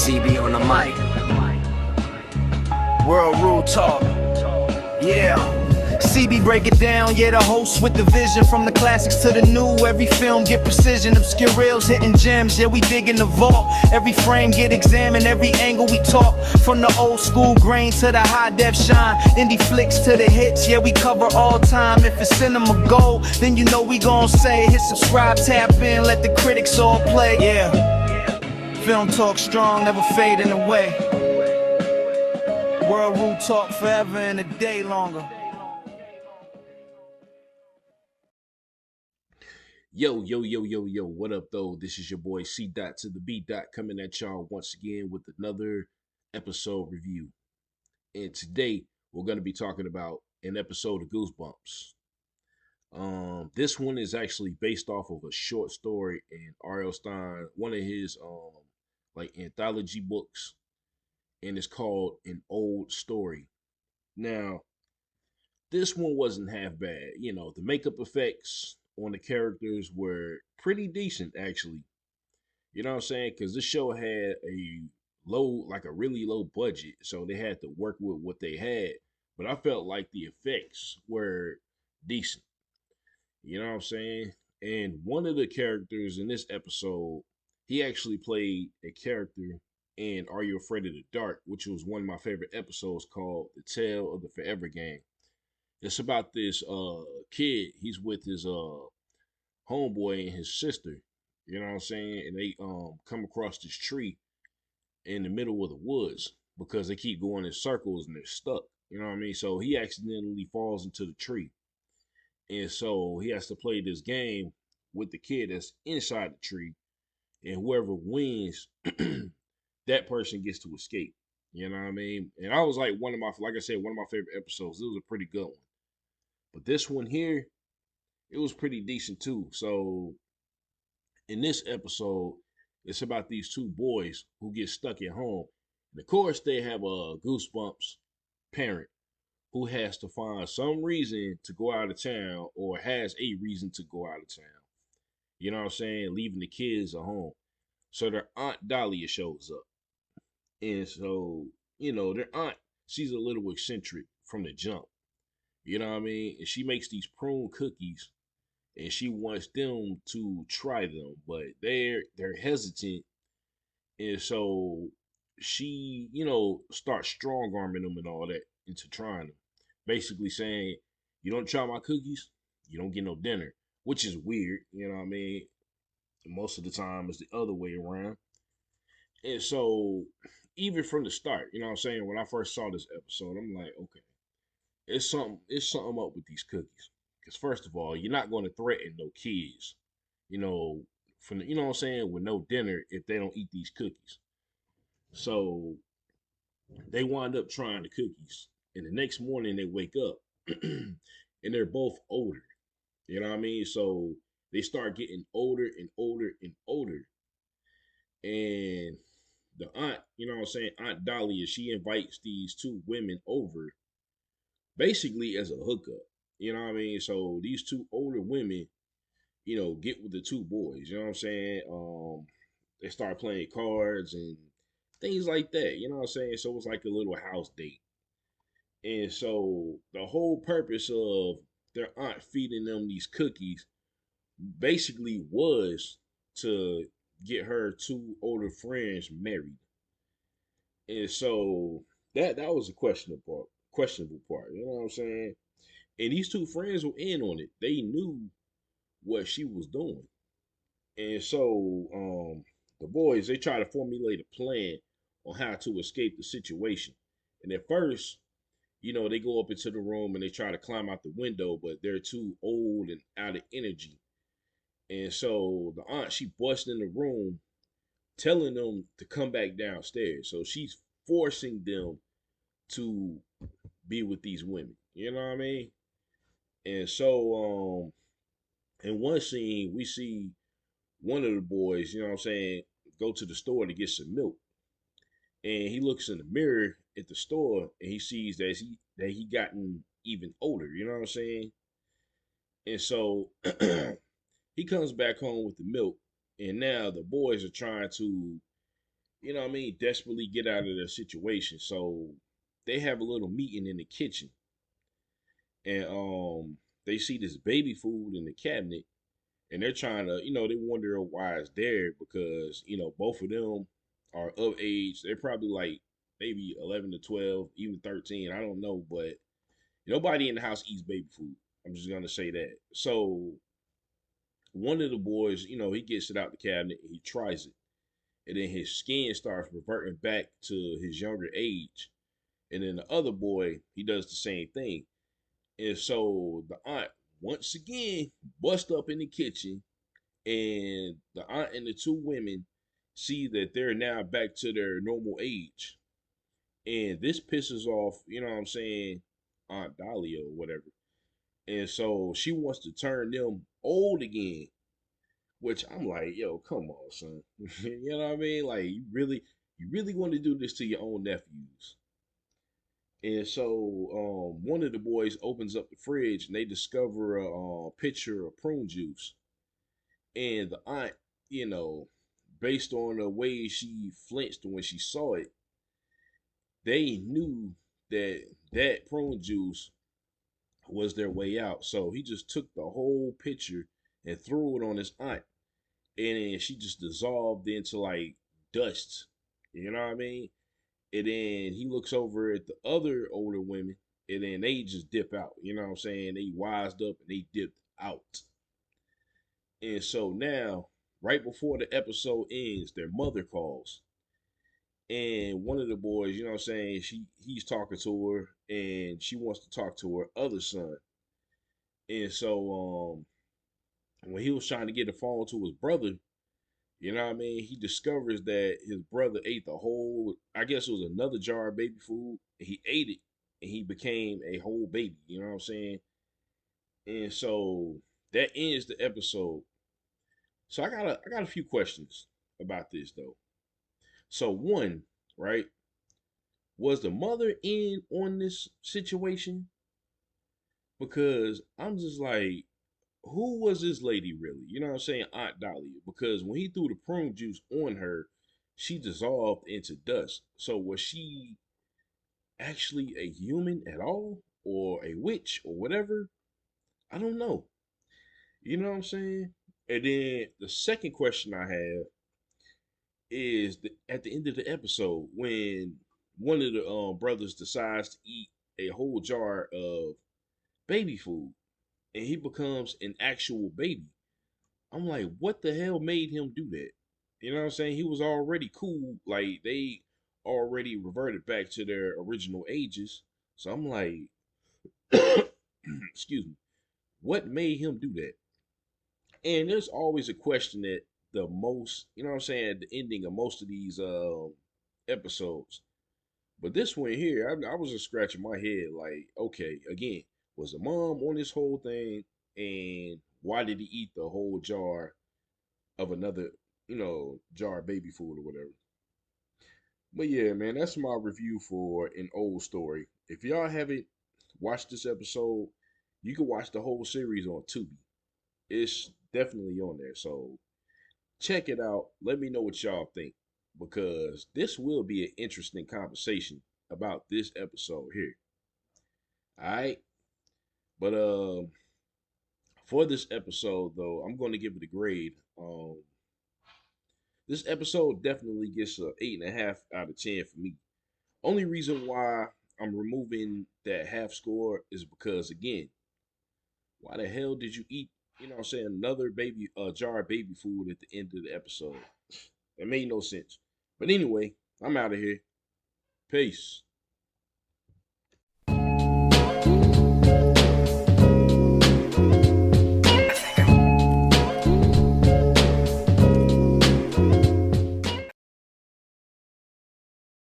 CB on the mic. World Rule Talk. Yeah. CB break it down, yeah, the host with the vision. From the classics to the new, every film get precision. Obscure reels hitting gems, yeah, we dig in the vault. Every frame get examined, every angle we talk. From the old school grain to the high def shine. Indie flicks to the hits, yeah, we cover all time. If it's cinema gold, then you know we gon' say, hit subscribe, tap in, let the critics all play. Yeah, film talk strong, never fading away. World Rule Talk forever and a day longer. Yo, what up though? This is your boy C Dot to the B Dot coming at y'all once again with another episode review. And today we're going to be talking about an episode of Goosebumps. This one is actually based off of a short story in R.L. Stine, one of his like anthology books, and it's called An Old Story. Now, this one wasn't half bad. You know, the makeup effects on the characters were pretty decent, actually. You know what I'm saying? Because this show had a a really low budget, so they had to work with what they had. But I felt like the effects were decent. You know what I'm saying? And one of the characters in this episode, he actually played a character in Are You Afraid of the Dark, which was one of my favorite episodes called The Tale of the Forever Game. It's about this kid. He's with his homeboy and his sister. You know what I'm saying? And they come across this tree in the middle of the woods because they keep going in circles and they're stuck. You know what I mean? So he accidentally falls into the tree. And so he has to play this game with the kid that's inside the tree. And whoever wins, that person gets to escape. You know what I mean? And I was like like I said, one of my favorite episodes. It was a pretty good one. But this one here, it was pretty decent too. So in this episode, it's about these two boys who get stuck at home. And of course, they have a Goosebumps parent who has to find some reason to go out of town or has a reason to go out of town. You know what I'm saying? Leaving the kids at home. So their aunt Dahlia shows up. And so, you know, their aunt, she's a little eccentric from the jump. You know what I mean? And she makes these prune cookies and she wants them to try them, but they're hesitant. And so she, you know, starts strong arming them and all that into trying them. Basically saying, you don't try my cookies, you don't get no dinner. Which is weird, you know what I mean? Most of the time it's the other way around. And so even from the start, you know what I'm saying, when I first saw this episode, I'm like, okay, it's something up with these cookies. Because first of all, you're not going to threaten no kids, you know, you know what I'm saying, with no dinner if they don't eat these cookies. So they wind up trying the cookies, and the next morning they wake up, and they're both older. You know what I mean? So they start getting older and older and older, and the aunt, you know what I'm saying, Aunt Dahlia, she invites these two women over basically as a hookup. You know what I mean? So these two older women, you know, get with the two boys. You know what I'm saying? They start playing cards and things like that. You know what I'm saying? So it's like a little house date. And so the whole purpose of their aunt feeding them these cookies basically was to get her two older friends married. And so that was a questionable part. You know what I'm saying? And these two friends were in on it. They knew what she was doing. And so the boys, they try to formulate a plan on how to escape the situation. And at first, you know, they go up into the room and they try to climb out the window, but they're too old and out of energy. And so the aunt, she busts in the room telling them to come back downstairs. So she's forcing them to be with these women. You know what I mean? And so in one scene, we see one of the boys, you know what I'm saying, go to the store to get some milk. And he looks in the mirror at the store and he sees that he gotten even older, you know what I'm saying? And so he comes back home with the milk, and now the boys are trying to you know what I mean, desperately get out of their situation. So they have a little meeting in the kitchen, and they see this baby food in the cabinet, and they're trying to, they wonder why it's there because both of them are of age. They're probably like maybe 11 to 12, even 13. I don't know, but nobody in the house eats baby food. I'm just gonna say that. So one of the boys, he gets it out the cabinet and he tries it, and then his skin starts reverting back to his younger age. And then the other boy, he does the same thing. And so the aunt once again bust up in the kitchen, and the aunt and the two women see that they're now back to their normal age. And this pisses off, what I'm saying, Aunt Dahlia or whatever. And so she wants to turn them old again, which I'm like, yo, come on, son. You know what I mean? Like you really want to do this to your own nephews. And so one of the boys opens up the fridge and they discover a pitcher of prune juice. And the aunt, you know, based on the way she flinched when she saw it, they knew that that prune juice was their way out. So he just took the whole pitcher and threw it on his aunt, and then she just dissolved into like dust. You know what I mean? And then he looks over at the other older women, and then they just dip out. You know what I'm saying? They wised up and they dipped out. And so now, right before the episode ends, their mother calls. And one of the boys, you know what I'm saying, he's talking to her and she wants to talk to her other son. And so when he was trying to get the phone to his brother, you know what I mean, he discovers that his brother ate the whole, I guess it was another jar of baby food, and he ate it and he became a whole baby, you know what I'm saying? And so that ends the episode. So I got a few questions about this though. So one, right? Was the mother in on this situation? Because I'm just like, who was this lady really? You know what I'm saying? Aunt Dahlia. Because when he threw the prune juice on her, she dissolved into dust. So was she actually a human at all? Or a witch or whatever? I don't know. You know what I'm saying? And then the second question I have is at the end of the episode when one of the brothers decides to eat a whole jar of baby food and he becomes an actual baby. I'm like, what the hell made him do that? You know what I'm saying? He was already cool. Like they already reverted back to their original ages. So I'm like, excuse me, what made him do that? And there's always a question that the most, you know what I'm saying, at the ending of most of these episodes. But this one here, I was just scratching my head like, okay, again, was the mom on this whole thing? And why did he eat the whole jar of another, jar of baby food or whatever? But yeah, man, that's my review for An Old Story. If y'all haven't watched this episode, you can watch the whole series on Tubi. It's definitely on there. So check it out. Let me know what y'all think because this will be an interesting conversation about this episode here. All right. But for this episode though, I'm going to give it a grade. This episode definitely gets a 8.5 out of 10 for me. Only reason why I'm removing that half score is because again, why the hell did you eat, another baby jar of baby food at the end of the episode? It made no sense. But anyway, I'm out of here. Peace.